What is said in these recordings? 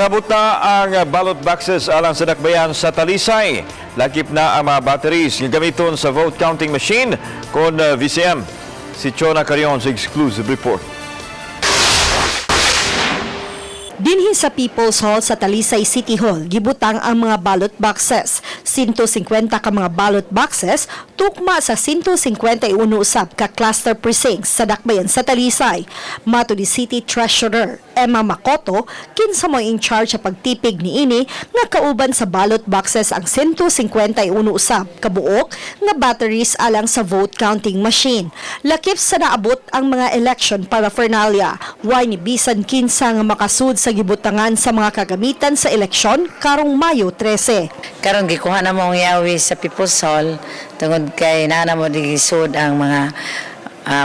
Nabot na ang ballot boxes alang sa dakbayan sa Talisay. Lakip na ang mga batteries ng gamiton sa vote counting machine kon VCM. Si Chona Carion sa exclusive report. Dinhi sa People's Hall sa Talisay City Hall, gibutang ang mga ballot boxes. 150 ka mga ballot boxes, tukma sa 151 usab ka cluster precincts sa dakbayan sa Talisay. Mato ni City Treasurer Emma Makoto, kinsa mo in charge sa pagtipig niini nga kauban sa ballot boxes ang 151 usab ka buok nga batteries alang sa vote counting machine. Lakip sa naabot ang mga election paraphernalia, why ni bisan kinsa nga makasud sa gibutangan sa mga kagamitan sa eleksyon karong Mayo 13. Karon gikuha na mong yawi sa People's Hall tungod kay nana mo digisud ang mga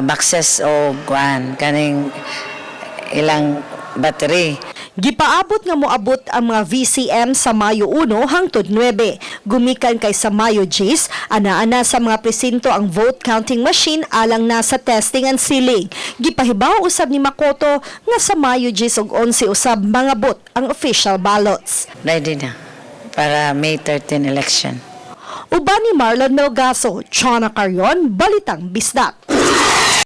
boxes o kuan kaning ilang battery. Gipaabot nga moabot ang mga VCM sa Mayo 1 hangtod 9. Gumikan kay sa Mayo 10, ana-ana sa mga presinto ang vote counting machine alang nasa testing and sealing. Gipahibaw usab ni Makoto nga sa Mayo 10 ug 11 usab mga bot ang official ballots. Ready na para May 13 election. Uban ni Marlon Melgaso, Chona Carion, Balitang Bisdak.